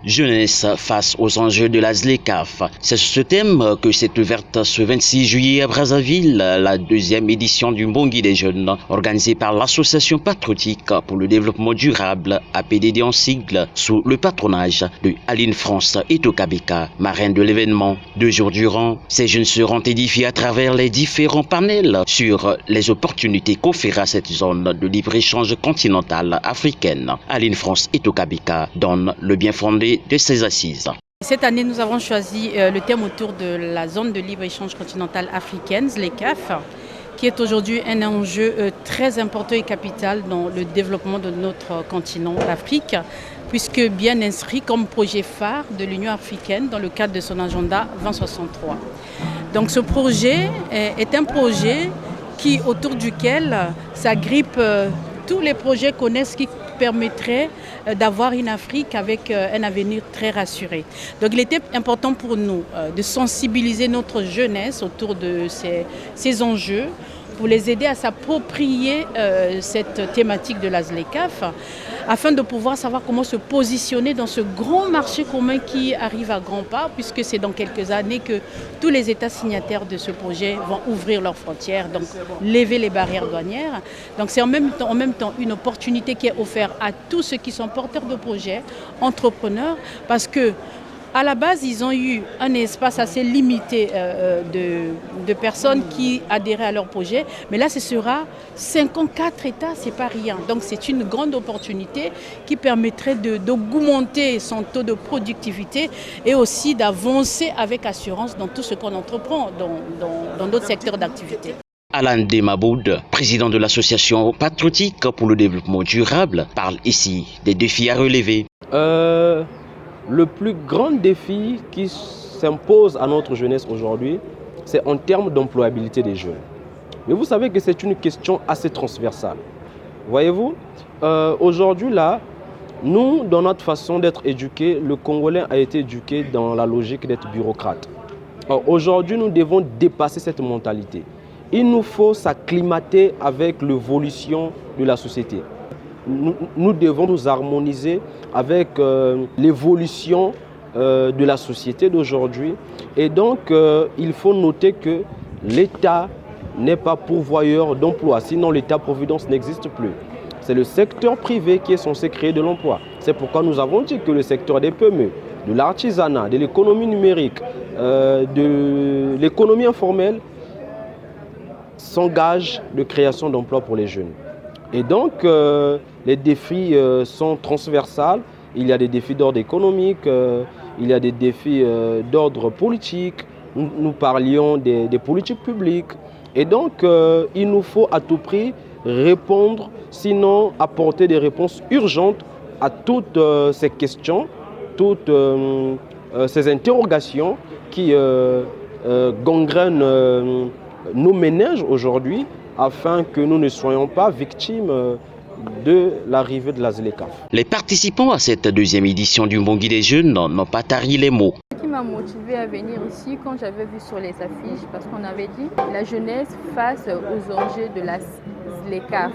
Jeunesse face aux enjeux de la ZLECAf. C'est sur ce thème que s'est ouverte ce 26 juillet à Brazzaville la deuxième édition du Mbongi des jeunes, organisée par l'Association patriotique pour le développement durable, APDD en sigle, sous le patronage de Aline France et Tokabeka, marraine de l'événement. 2 jours durant, ces jeunes seront édifiés à travers les différents panels sur les opportunités qu'offrira cette zone de libre-échange continentale africaine. Aline France et Tokabeka donnent le bien fondé de ces assises. Cette année, nous avons choisi le thème autour de la zone de libre-échange continentale africaine, ZLECAf, qui est aujourd'hui un enjeu très important et capital dans le développement de notre continent, l'Afrique, puisque bien inscrit comme projet phare de l'Union africaine dans le cadre de son agenda 2063. Donc ce projet est un projet autour duquel s'agrippent tous les projets connaissent qui permettrait d'avoir une Afrique avec un avenir très rassuré. Donc il était important pour nous de sensibiliser notre jeunesse autour de ces enjeux pour les aider à s'approprier cette thématique de la ZLECAf afin de pouvoir savoir comment se positionner dans ce grand marché commun qui arrive à grands pas, puisque c'est dans quelques années que tous les États signataires de ce projet vont ouvrir leurs frontières, donc lever les barrières douanières. Donc c'est en même temps une opportunité qui est offerte à tous ceux qui sont porteurs de projets, entrepreneurs, parce que à la base, ils ont eu un espace assez limité de personnes qui adhéraient à leur projet. Mais là, ce sera 54 États, c'est pas rien. Donc c'est une grande opportunité qui permettrait d'augmenter son taux de productivité et aussi d'avancer avec assurance dans tout ce qu'on entreprend dans d'autres secteurs d'activité. Alain Demaboud, président de l'association patriotique pour le développement durable, parle ici des défis à relever. Le plus grand défi qui s'impose à notre jeunesse aujourd'hui, c'est en termes d'employabilité des jeunes. Mais vous savez que c'est une question assez transversale. Voyez-vous, aujourd'hui là, nous, dans notre façon d'être éduqués, le Congolais a été éduqué dans la logique d'être bureaucrate. Aujourd'hui, nous devons dépasser cette mentalité. Il nous faut s'acclimater avec l'évolution de la société. Nous devons nous harmoniser avec l'évolution de la société d'aujourd'hui. Et donc, il faut noter que l'État n'est pas pourvoyeur d'emploi, sinon l'État-providence n'existe plus. C'est le secteur privé qui est censé créer de l'emploi. C'est pourquoi nous avons dit que le secteur des PME, de l'artisanat, de l'économie numérique, de l'économie informelle s'engage de création d'emplois pour les jeunes. Et donc, les défis sont transversaux. Il y a des défis d'ordre économique, il y a des défis d'ordre politique. Nous parlions des politiques publiques. Et donc, il nous faut à tout prix répondre, sinon apporter des réponses urgentes à toutes ces questions, toutes ces interrogations qui gangrènent nos ménages aujourd'hui, afin que nous ne soyons pas victimes de l'arrivée de la ZLECAf. Les participants à cette deuxième édition du Mbongi des jeunes n'ont pas tari les mots. Ce qui m'a motivé à venir ici, quand j'avais vu sur les affiches, parce qu'on avait dit la jeunesse face aux enjeux de la ZLECAf.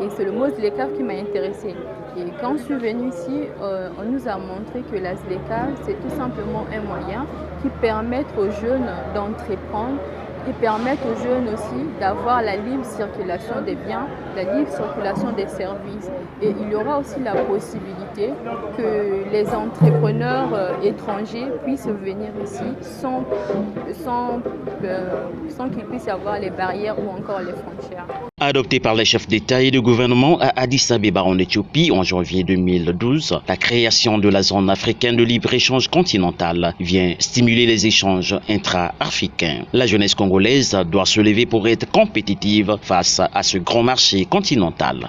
Et c'est le mot ZLECAf qui m'a intéressée. Et quand je suis venue ici, on nous a montré que la ZLECAf, c'est tout simplement un moyen qui permet aux jeunes d'entreprendre, qui permettent aux jeunes aussi d'avoir la libre circulation des biens, la libre circulation des services. Et il y aura aussi la possibilité que les entrepreneurs étrangers puissent venir ici sans qu'il puisse y avoir les barrières ou encore les frontières. Adopté par les chefs d'État et de gouvernement à Addis Abeba en Éthiopie en janvier 2012, la création de la zone africaine de libre-échange continentale vient stimuler les échanges intra-africains. La jeunesse congolaise doit se lever pour être compétitive face à ce grand marché continental.